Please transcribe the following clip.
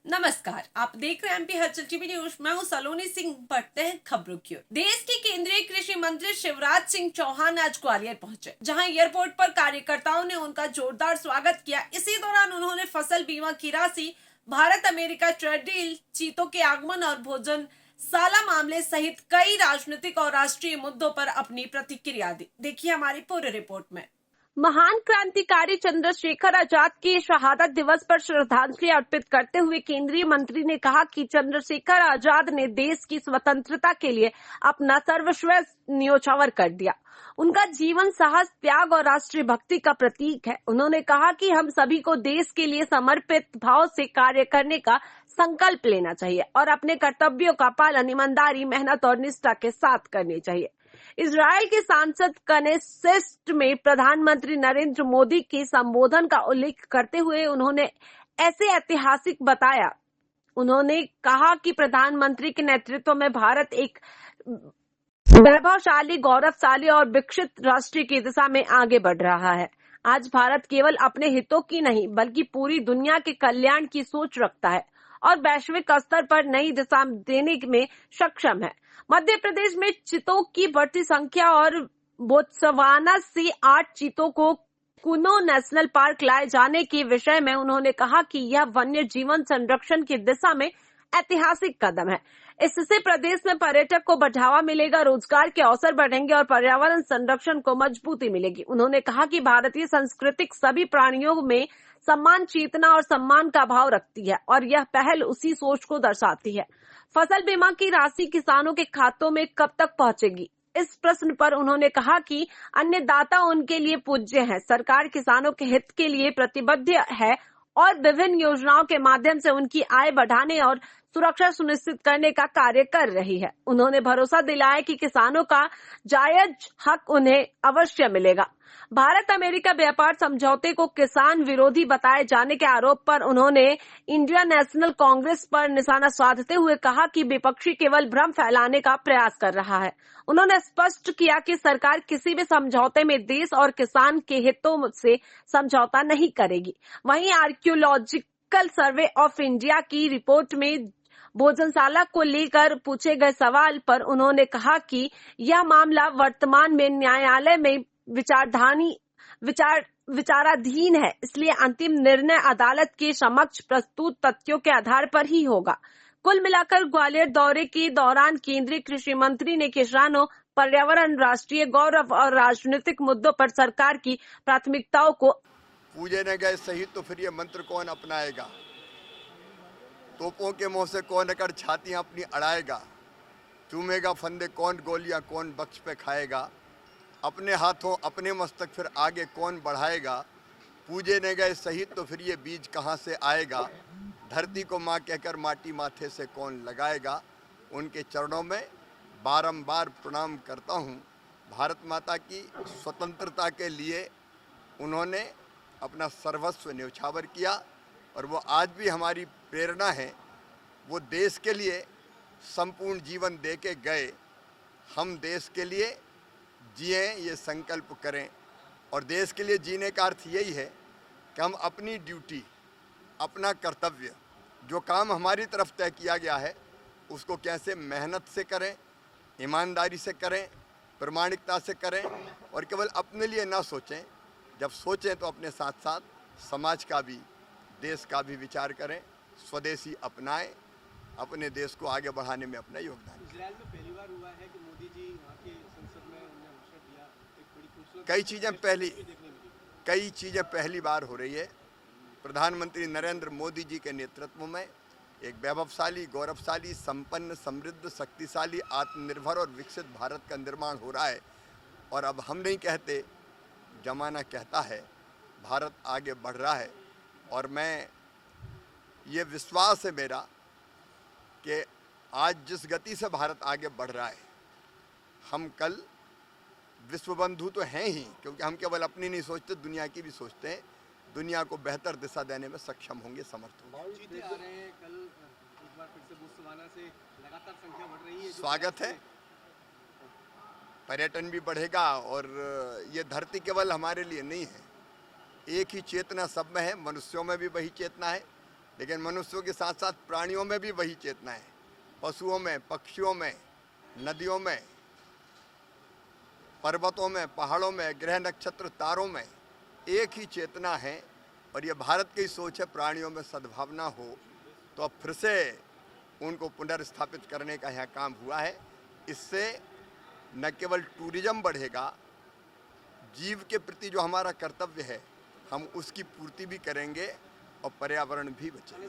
नमस्कार, आप देख रहे हैं एमपी हलचल टीवी न्यूज। मैं हूं सलोनी सिंह। बढ़ते हैं खबरों की ओर। देश के केंद्रीय कृषि मंत्री शिवराज सिंह चौहान आज ग्वालियर पहुंचे, जहां एयरपोर्ट पर कार्यकर्ताओं ने उनका जोरदार स्वागत किया। इसी दौरान उन्होंने फसल बीमा की राशि, भारत अमेरिका ट्रेड डील, चीतों के आगमन और भोजन साला मामले सहित कई राजनीतिक और राष्ट्रीय मुद्दों पर अपनी प्रतिक्रिया दी। देखिए हमारी पूरी रिपोर्ट में। महान क्रांतिकारी चंद्रशेखर आजाद की शहादत दिवस पर श्रद्धांजलि अर्पित करते हुए केंद्रीय मंत्री ने कहा कि चंद्रशेखर आजाद ने देश की स्वतंत्रता के लिए अपना सर्वस्व न्योछावर कर दिया। उनका जीवन साहस, त्याग और राष्ट्रीय भक्ति का प्रतीक है। उन्होंने कहा कि हम सभी को देश के लिए समर्पित भाव से कार्य करने का संकल्प लेना चाहिए और अपने कर्तव्यों का पालन ईमानदारी, मेहनत और निष्ठा के साथ करनी चाहिए। इजराइल के सांसद कनेसेस्ट में प्रधानमंत्री नरेंद्र मोदी के संबोधन का उल्लेख करते हुए उन्होंने ऐसे ऐतिहासिक बताया। उन्होंने कहा कि प्रधानमंत्री के नेतृत्व में भारत एक वैभवशाली, गौरवशाली और विकसित राष्ट्र की दिशा में आगे बढ़ रहा है। आज भारत केवल अपने हितों की नहीं बल्कि पूरी दुनिया के कल्याण की सोच रखता है और वैश्विक स्तर पर नई दिशा देने में सक्षम है। मध्य प्रदेश में चीतों की बढ़ती संख्या और बोत्सवाना से 8 चीतों को कुनो नेशनल पार्क लाए जाने के विषय में उन्होंने कहा कि यह वन्य जीवन संरक्षण की दिशा में ऐतिहासिक कदम है। इससे प्रदेश में पर्यटक को बढ़ावा मिलेगा, रोजगार के अवसर बढ़ेंगे और पर्यावरण संरक्षण को मजबूती मिलेगी। उन्होंने कहा कि भारतीय संस्कृति सभी प्राणियों में सम्मान, चेतना और सम्मान का भाव रखती है और यह पहल उसी सोच को दर्शाती है। फसल बीमा की राशि किसानों के खातों में कब तक पहुंचेगी? इस प्रश्न पर उन्होंने कहा कि अन्नदाता उनके लिए पूज्य है। सरकार किसानों के हित के लिए प्रतिबद्ध है और विभिन्न योजनाओं के माध्यम से उनकी आय बढ़ाने और सुरक्षा सुनिश्चित करने का कार्य कर रही है। उन्होंने भरोसा दिलाया कि किसानों का जायज हक उन्हें अवश्य मिलेगा। भारत अमेरिका व्यापार समझौते को किसान विरोधी बताए जाने के आरोप पर उन्होंने इंडियन नेशनल कांग्रेस पर निशाना साधते हुए कहा कि विपक्षी केवल भ्रम फैलाने का प्रयास कर रहा है। उन्होंने स्पष्ट किया कि सरकार किसी भी समझौते में देश और किसान के हितों से समझौता नहीं करेगी। वहीं आर्कियोलॉजिकल सर्वे ऑफ इंडिया की रिपोर्ट में भोजनशाला को लेकर पूछे गए सवाल पर उन्होंने कहा कि यह मामला वर्तमान में न्यायालय में विचाराधीन है, इसलिए अंतिम निर्णय अदालत के समक्ष प्रस्तुत तथ्यों के आधार पर ही होगा। कुल मिलाकर ग्वालियर दौरे के दौरान केंद्रीय कृषि मंत्री ने किसानों, पर्यावरण, राष्ट्रीय गौरव और राजनीतिक मुद्दों पर सरकार की प्राथमिकताओं को पूजे न गए सही तो फिर ये मंत्र कौन अपनाएगा? तोपों के मुंह से कौन अकर छातियां अपनी अड़ाएगा? चूमेगा फंदे कौन गोलियां, कौन बख्श पे खाएगा? अपने हाथों अपने मस्तक फिर आगे कौन बढ़ाएगा? पूजे न गए सही तो फिर ये बीज कहाँ से आएगा? धरती को माँ कहकर माटी माथे से कौन लगाएगा? उनके चरणों में बारंबार प्रणाम करता हूँ। भारत माता की स्वतंत्रता के लिए उन्होंने अपना सर्वस्व न्योछावर किया और वो आज भी हमारी प्रेरणा है। वो देश के लिए संपूर्ण जीवन दे के गए। हम देश के लिए जिए, ये संकल्प करें और देश के लिए जीने का अर्थ यही है कि हम अपनी ड्यूटी, अपना कर्तव्य, जो काम हमारी तरफ तय किया गया है उसको कैसे मेहनत से करें, ईमानदारी से करें, प्रामाणिकता से करें और केवल अपने लिए ना सोचें। जब सोचें तो अपने साथ साथ समाज का भी, देश का भी विचार करें, स्वदेशी अपनाएं, अपने देश को आगे बढ़ाने में अपना योगदान। इजराइल में पहली बार हुआ है कि मोदी जी वहाँ के संसद में उन्होंने भाषण दिया। एक बड़ी खूबसूरत कई चीज़ें पहली बार हो रही है। प्रधानमंत्री नरेंद्र मोदी जी के नेतृत्व में एक वैभवशाली, गौरवशाली, संपन्न, समृद्ध, शक्तिशाली, आत्मनिर्भर और विकसित भारत का निर्माण हो रहा है। और अब हम नहीं कहते, जमाना कहता है, भारत आगे बढ़ रहा है। और मैं ये विश्वास है मेरा कि आज जिस गति से भारत आगे बढ़ रहा है, हम कल विश्व बंधु तो हैं ही, क्योंकि हम केवल अपनी नहीं सोचते, दुनिया की भी सोचते हैं। दुनिया को बेहतर दिशा देने में सक्षम होंगे, समर्थ होंगे। चीते आ रहे हैं, कल एक बार फिर से बोत्सवाना से लगातार संख्या बढ़ रही है। स्वागत है, पर्यटन भी बढ़ेगा और ये धरती केवल हमारे लिए नहीं है। एक ही चेतना सब में है, मनुष्यों में भी वही चेतना है। लेकिन मनुष्यों के साथ साथ प्राणियों में भी वही चेतना है, पशुओं में, पक्षियों में, नदियों में, पर्वतों में, पहाड़ों में, ग्रह नक्षत्र तारों में एक ही चेतना है। और ये भारत की सोच है, प्राणियों में सद्भावना हो, तो अब फिर से उनको पुनर्स्थापित करने का यहाँ काम हुआ है। इससे न केवल टूरिज्म बढ़ेगा, जीव के प्रति जो हमारा कर्तव्य है हम उसकी पूर्ति भी करेंगे और पर्यावरण भी बचेगा।